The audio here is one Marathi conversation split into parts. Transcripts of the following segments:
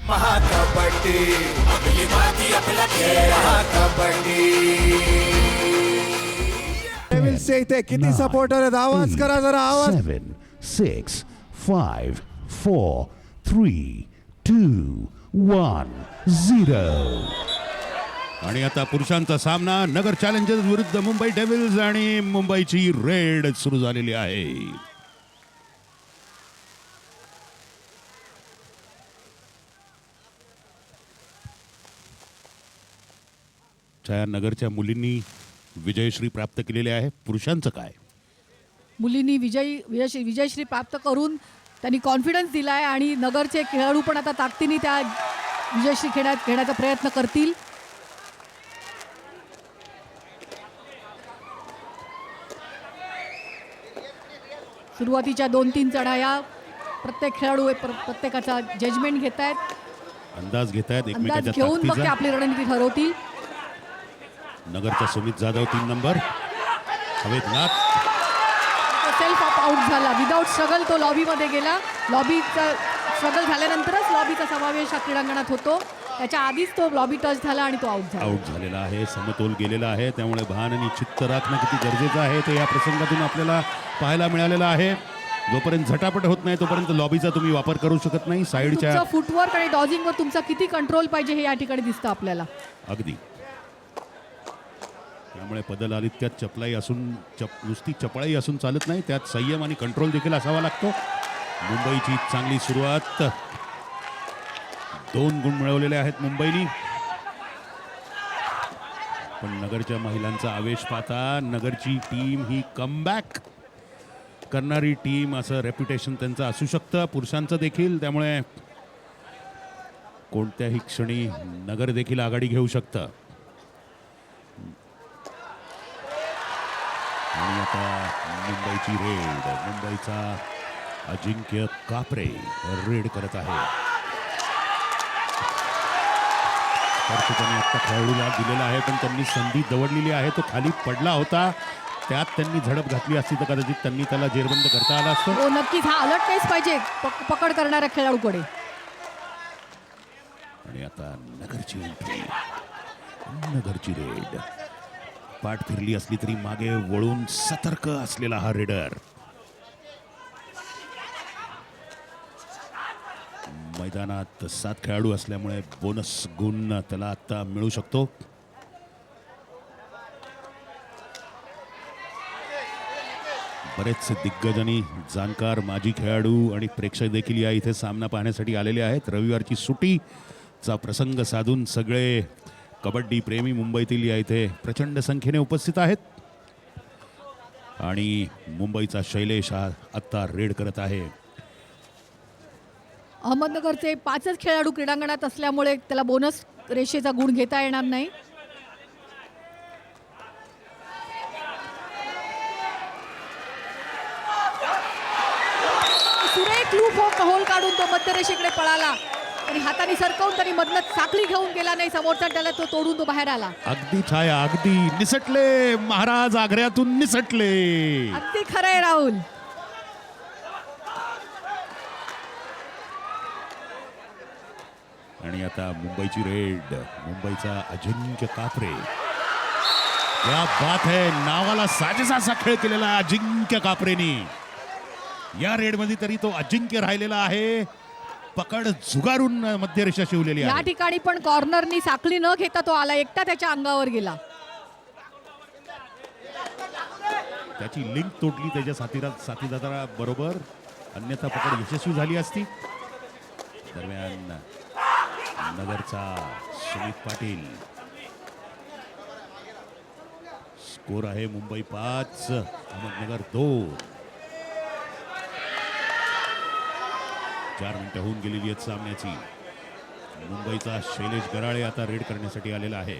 महाकबड्डी आपली माती आपला खेळ महाकबड्डी. डेव्हिल्सचे इथे किती सपोर्टर आहेत आवाज करा जरा आवाज. 7, 6, 5, 4, 3, 2, 1, 0. आणि आता पुरुषांचा सामना नगर चॅलेंजर्स विरुद्ध मुंबई डेव्हिल्स आणि मुंबईची रेड सुरू झालेली आहे. छाया, नगरच्या मुलींनी विजयश्री प्राप्त केलेली आहे. पुरुषांचं काय? मुलींनी विजयश्री प्राप्त करून त्यांनी कॉन्फिडन्स दिला आहे आणि नगरचे खेळाडू पण आता ताकदीने त्या विजयश्री खेळण्याचा प्रयत्न करतील. सुरुवातीच्या 2-3 चढाया प्रत्येक खेळाडू प्रत्येकाचा जजमेंट घेत आहेत, अंदाज घेत आहेत अंदाज एकमेकांच्या घेऊन मग ते ताकदीचा. आपली रणनीती ठरवतील. नगरचा सुमित जाधव 3 नंबर हवेत नाथ. सेल्फ आउट झाला विदाउट स्ट्रगल. तो लॉबीमध्ये गेला. लॉबीचा स्ट्रगल झाल्यानंतरच लॉबीचा समावेश हा क्रीडांगणात होतो. त्याच्या आधीच तो लॉबी टच झाला आणि तो आउट झाला. आउट झालेला आहे. समतोल गेलेला आहे. त्यामुळे भान आणि चित्त राखणं किती गरजेचं आहे ते या प्रसंगातून आपल्याला पाहायला मिळालेलं आहे. जोपर्यंत झटापट होत नाही तोपर्यंत लॉबीचा तुम्ही वापर करू शकत नाही. साईडच्या फुटवर्क आणि डॉजिंगवर तुमचा किती कंट्रोल पाहिजे हे या ठिकाणी दिसतं आपल्याला. अगदी. त्यामुळे पदलालित्यात चपलाई असून नुसती चपळाई असून चालत नाही, त्यात संयम आणि कंट्रोल देखील असावा लागतो. मुंबईची चांगली सुरुवात. 2 गुण मिळवलेले आहेत मुंबईनी. पण नगरच्या महिलांचा आवेश पाहता नगरची टीम ही कमबॅक करणारी टीम असं रेप्युटेशन त्यांचं असू शकतं, पुरुषांचं देखील. त्यामुळे कोणत्याही क्षणी नगर देखील आघाडी घेऊ शकतं. आणि आता मुंबईची रेड, मुंबईचा अजिंक्य कापरे रेड करत आहे. त्यांनी आता खेळाडूला दिलेला आहे पण त्यांनी संधी दवडलेली आहे. तो खाली पडला होता, त्यात त्यांनी झडप घातली असती तर कदाचित त्यांनी त्याला जेरबंद करता आला असतो. हो नक्कीच. हा अलर्टनेस पाहिजे पकड करणाऱ्या खेळाडूकडे. आणि आता नगरची एंट्री, नगरची रेड. पाठ फिरली असली तरी मागे वळून सतर्क असलेला हा रेडर. मैदानात 7 खेळाडू असल्यामुळे बोनस गुण त्याला आता मिळू शकतो. बरेचसे दिग्गज आणि जाणकार माजी खेळाडू आणि प्रेक्षक देखील या इथे सामना पाहण्यासाठी आलेले आहेत. रविवारची सुट्टीचा प्रसंग साधून सगळे कबड्डी प्रेमी मुंबईतील या इथे प्रचंड संख्येने उपस्थित आहेत. आणि मुंबईचा शैलेश हा आत्ता रेड करत आहे. अहमदनगरचे 5च खेळाडू क्रीडांगणात असल्यामुळे त्याला बोनस रेषेचा गुण घेता येणार नाही. सुरेख लूप होल काढून तो मध्यरेषेकडे पळाला आणि हाताने सरकवून तरी मधनं साखळी घेऊन गेला नाही. समोरचा त्याला तो तोडून तो बाहेर आला. अगदी छाया, अगदी निसटले महाराज, आग्र्यातून निसटले. अगदी खरंय राहुल. आणि आता मुंबईची रेड, मुंबईचा अजिंक्य कापरे. क्या बात है, नावाला साजेसा असा खेळ केलेला आहे अजिंक्य कापरेनी. या रेडमध्ये तरी तो अजिंक्य राहिलेला आहे. पकड झुगारून मध्यरेषा शिवलेली या आहे. ठिकाणी पण कॉर्नरनी साखळी न घेता तो आला, एकटा त्याच्या अंगावर गेला. त्याची लिंक तोडली त्याच्या साथीदारा बरोबर, अन्यथा पकड यशस्वी झाली असती. दरम्यान नगरचा सुमित पाटील. स्कोर आहे मुंबई 5 अहमदनगर 2. 4 मिनिटं होऊन गेलेली आहेत सामन्याची. मुंबईचा शैलेश गराळे आता रेड करण्यासाठी आलेला आहे.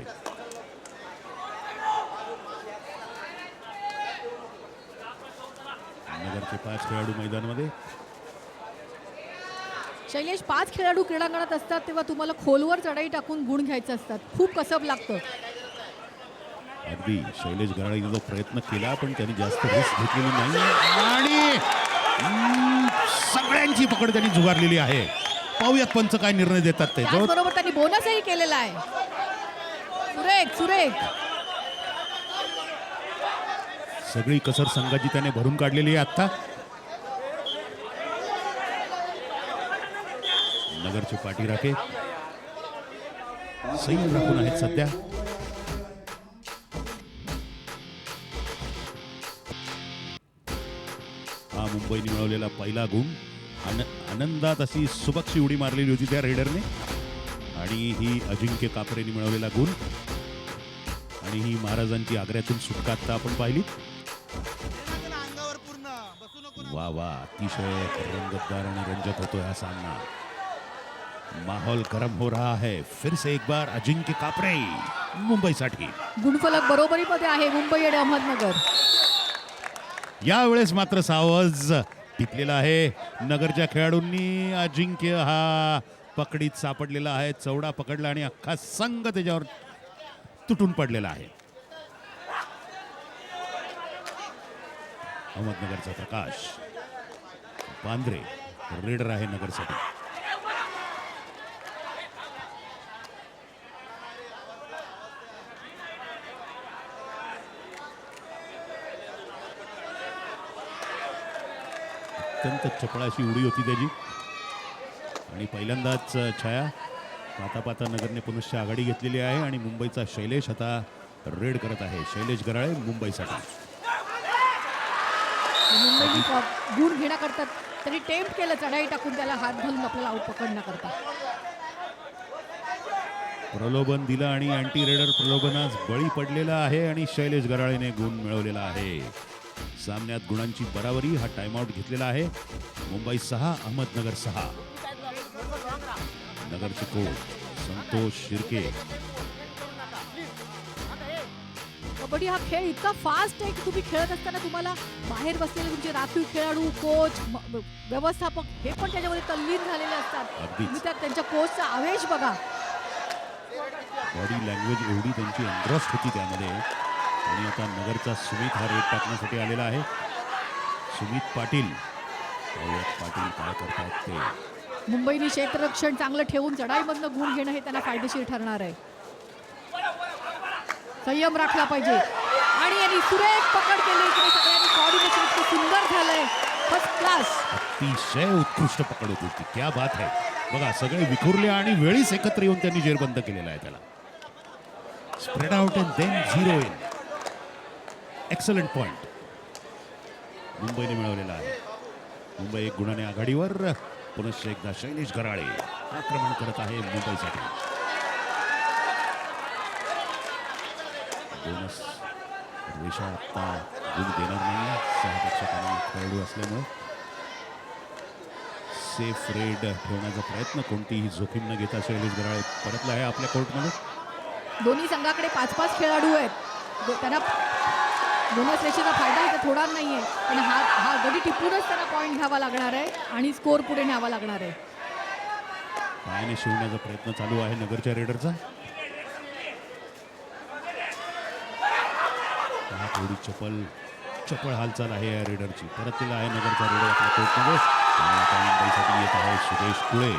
नगरचे 5 खेळाडू मैदानामध्ये. शैलेश, 5 खेळाडू क्रीडांगणात असतात तेव्हा तुम्हाला खोलवर चढाई टाकून गुण घ्यायचे असतात. खूप कसब लागतं. अगदी शैलेश गराळेने जो प्रयत्न केला पण त्यांनी जास्त रिस्क घेतलेली नाही आणि सगळ्यांची पकड त्यांनी झुगारलेली आहे. पाहूयात पंच काय निर्णय देतात ते. जो त्याचबरोबर त्यांनी बोनसही केलेला आहे. सुरेख सुरेख. सगळी कसर संघाची त्याने भरून काढलेली आहे आता. नगरचे पाठीराखे संयम राखून आहेत सध्या. हा मुंबईने मिळवलेला पहिला गुण. आनंदात अशी सुबकशी उडी मारलेली होती त्या रेडरने. आणि ही अजिंक्य कापरेने मिळवलेला गुण. आणि ही महाराजांची आग्र्यातून सुटका आता आपण पाहिली. वा वा, अतिशय रंगतदार आणि रंजक होतो हा सामना. माहौल गरम हो रहा है. फिर से एक बार अजिंक्य कापरे मुंबईसाठी. गुणफलक बरोबरीमध्ये आहे मुंबई आणि अहमदनगर. यावेळेस मात्र सावज टिपलेला आहे नगरच्या खेळाडूंनी. अजिंक्य हा पकडीत सापडलेला आहे. चौडा पकडला आणि अख्खा संघ त्याच्यावर तुटून पडलेला आहे. अहमदनगरचा प्रकाश बांद्रे रेडर आहे नगरसाठी. अत्यंत चपळ अशी उडी होती त्याची. आणि पहिल्यांदाच छाया पाता पाता नगरने पुनश्च आघाडी घेतलेली आहे. आणि मुंबईचा शैलेश आता रेड करत आहे. शैलेश गराळे मुंबईसाठी. मुंबईने गुण घेण्याकरता त्यांनी टेम्प्ट केलं चढाई टाकून त्याला हात घालून आपल्याला आऊट पकडण्याकरता. प्रलोभन दिलं आणि अँटी रेडर प्रलोभनास बळी पडलेला आहे. आणि शैलेश गराळेने गुण मिळवलेला आहे. सामन्यात गुणांची बराबरी. हा टाइमआउट घेतलेला आहे. मुंबई 6 अहमदनगर 6. नगरचे कोच संतोष शिर्के. कबड्डी हा खेळ इतका फास्ट आहे की तुम्ही खेळत असताना तुम्हाला बाहेर बसलेले तुमचे राखीव खेळाडू, कोच, व्यवस्थापक हे पण त्याच्यामध्ये तल्लीन झालेले असतात. तुम्ही त्यात त्यांच्या कोचचा आवेश बघा. बॉडी लँग्वेज एवढी त्यांची अंतरस्ट होती त्यामध्ये. आणि आता नगरचा सुमित हा रेड टाकण्यासाठी आलेला आहे. सुमित पाटील. पाटील काय करतात ते. मुंबईने क्षेत्ररक्षण चांगलं ठेवून चढाईमधनं गुण घेणं हे त्यांना फायदेशीर ठरणार आहे. संयम राखला पाहिजे. आणि यांनी सुरेख पकड केली. इकडे सगळ्यांनी कॉर्डिनेशन इतकं सुंदर झालंय. First class. अतिशय उत्कृष्ट पकड होती ती. क्या बात आहे. बघा सगळे विखुरले आणि वेळीच एकत्र येऊन त्यांनी जेरबंद केलेला आहे त्याला. Spread out and then 0 in. Excellent point मुंबईने मिळवलेला आहे. मुंबई 1 गुणाने आघाडीवर. पुनश्च एकदा शैलेश गराळे आक्रमण करत आहे मुंबईसाठी. बोनस रेषा आता गुण देणार नाही 6 पेक्षा खेळाडू असल्यामुळे. सेफ रेड ठेवण्याचा प्रयत्न. कोणतीही जोखीम न घेता शैलेश गराळे परतला आहे आपल्या कोर्टमध्ये. दोन्ही संघाकडे 5-5 खेळाडू आहेत. त्यांना बोनस रेषेचा फायदा इथे होणार नाहीये. पण हा गडी टिपूनच त्यांना पॉईंट घ्यावा लागणार आहे आणि स्कोर पुढे न्यावा लागणार आहे. पायाने शिवण्याचा प्रयत्न चालू आहे नगरच्या रेडरचा. थोडी चपळ हालचाल आहे या रेडरची. परत तिला आहे नगरचा रेडर आपल्या कोर्टमध्ये. आणि आता मुंबईसाठी येत आहे सुरेश कुळे.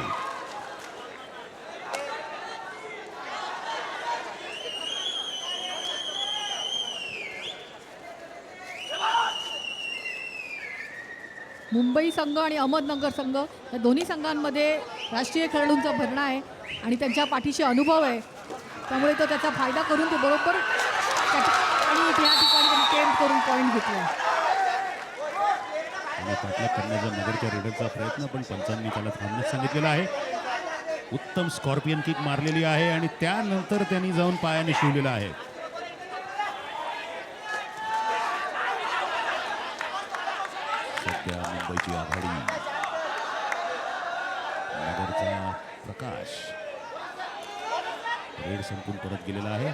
मुंबई संघ आणि अहमदनगर संघ या दोन्ही संघांमध्ये राष्ट्रीय खेळाडूंचा भरणा आहे आणि त्यांच्या पाठीशी अनुभव आहे. त्यामुळे तो त्याचा फायदा करून ते बरोबर आणि या ठिकाणी त्यांनी टेम्प्ट करून पॉईंट घेतला. आणि पाठलाग करण्याचा नगरच्या रेडरचा प्रयत्न पण पंचांनी त्याला थांबण्यास सांगितलेला आहे. उत्तम स्कॉर्पियन किक मारलेली आहे आणि त्यानंतर त्यांनी जाऊन पायाने शिवलेला आहे. सध्या मुंबईची आघाडी. नगरचा प्रकाश रेड संपून परत गेलेला आहे.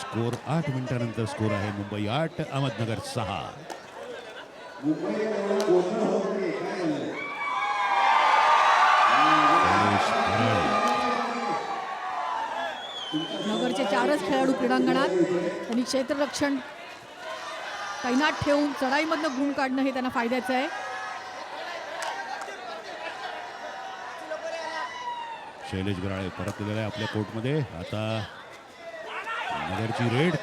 स्कोर 8 मिनिटांनंतर स्कोर आहे. मुंबई 8 अहमदनगर 6. नगरचे 4च खेळाडू क्रीडांगणात. त्यांनी क्षेत्ररक्षण तैनात ठेवून चढाईमधनं गुण काढणं हे त्यांना फायद्याचं आहे. शैलेश गराळे परतलेला आहे आपल्या कोर्टमध्ये. आता नगरची रेड.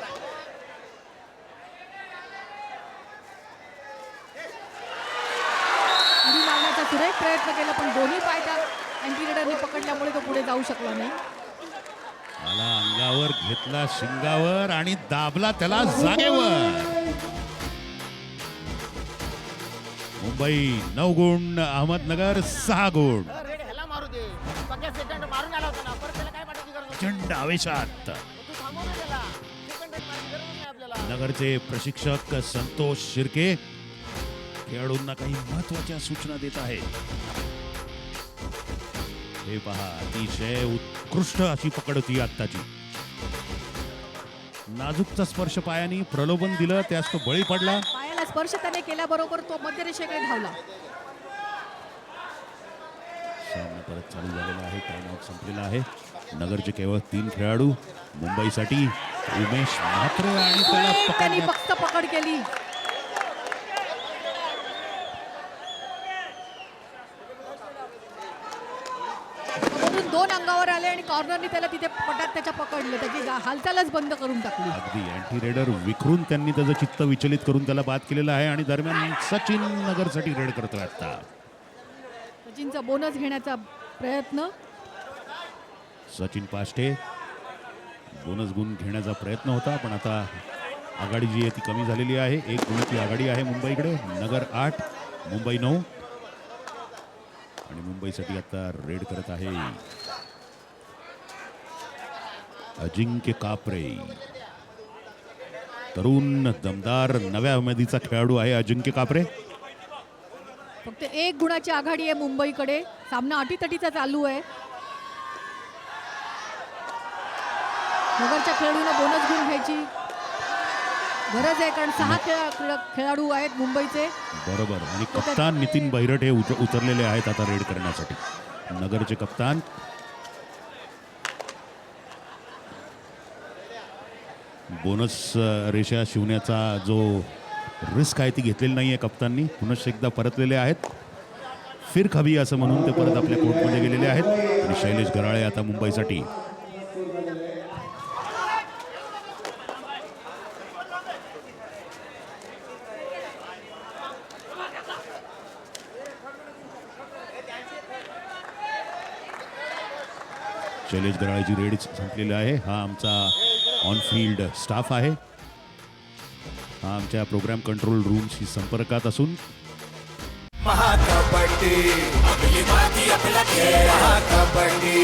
उडी मारण्याचा सुरेख प्रयत्न केला पण दोन्ही पाय त्या अँटी रेडरने पकडल्यामुळे तो पुढे जाऊ शकला नाही. आला अंगावर, घेतला शिंगावर आणि दाबला त्याला जागेवर. मुंबई 9 गुण, अहमदनगर 6 गुण. ह्याला मारू दे. पक्या सेकंड मारून आला होता ना, परत त्याला काय पाठवायची गरज होती? प्रचंड आवेशात तू थांबव ना त्याला. सेकंड मारायची गरज नाही आपल्याला. नगरचे प्रशिक्षक संतोष शिर्के खेळाडूंना काही महत्वाच्या सूचना देत आहेत. हे पहा, अतिशय उत्कृष्ट अशी पकड होती आत्ताची. नाजूकचा स्पर्श पायाने प्रलोभन दिलं, त्यास तो बळी पडला. पायाला स्पर्श त्याने केल्याबरोबर तो मध्यरेषेकडे धावला. सामना परत चालू झालेला आहे. टाइमआउट संपलेला आहे. नगरचे केवळ 3 खेळाडू. मुंबईसाठी उमेश म्हात्रे आणि त्याला त्यांनी पकडण्यात फक्त पकड केली. वरून 2 अंगावर आले आणि कॉर्नरनी त्याला तिथे पटात त्याच्या पकडलं. त्याची हालचालच बंद करून टाकली. अगदी अँटी रेडर विखरून त्यांनी त्याचं चित्त विचलित करून त्याला बाद केलेलं आहे. आणि दरम्यान सचिन नगरसाठी रेड करतोय आता. सचिनचा बोनस घेण्याचा प्रयत्न. सचिन पाष्टे बोनस गुण घेण्याचा प्रयत्न होता, पण आता आघाडी जी आहे ती कमी झालेली आहे. 1 गुणाची आघाडी आहे मुंबईकडे. नगर 8, मुंबई 9. आणि मुंबईसाठी आता रेड करत आहे अजिंक्य कापरे. तरुण दमदार नव्या उमेदीचा खेळाडू आहे अजिंक्य कापरे. फक्त 1 गुणाची आघाडी आहे मुंबईकडे. सामना अटीतटीचा चालू आहे. नगरच्या खेळाडूंना बोनस गुण घ्यायची गरज आहे कारण 6 खेळाडू आहेत मुंबईचे. बरोबर. आणि कप्तान नितीन बैरट हे उतरलेले आहेत आता रेड करण्यासाठी. नगरचे कप्तान बोनस रेषा शिवण्याचा जो रिस्क आहे ती घेतलेली नाही आहे कप्ताननी. पुनश्च एकदा परतलेले आहेत. फिर हवी असं म्हणून ते परत आपल्या कोर्टमध्ये गेलेले आहेत. आणि शैलेश गराळे आता मुंबईसाठी. शैलेश गराळेची रेड संपलेली आहे. हा आमचा ऑन फील्ड स्टाफ आहे. हा आमच्या प्रोग्राम कंट्रोल रूमशी संपर्कात असून महाकबड्डी आपली माती आपला खेळ महाकबड्डी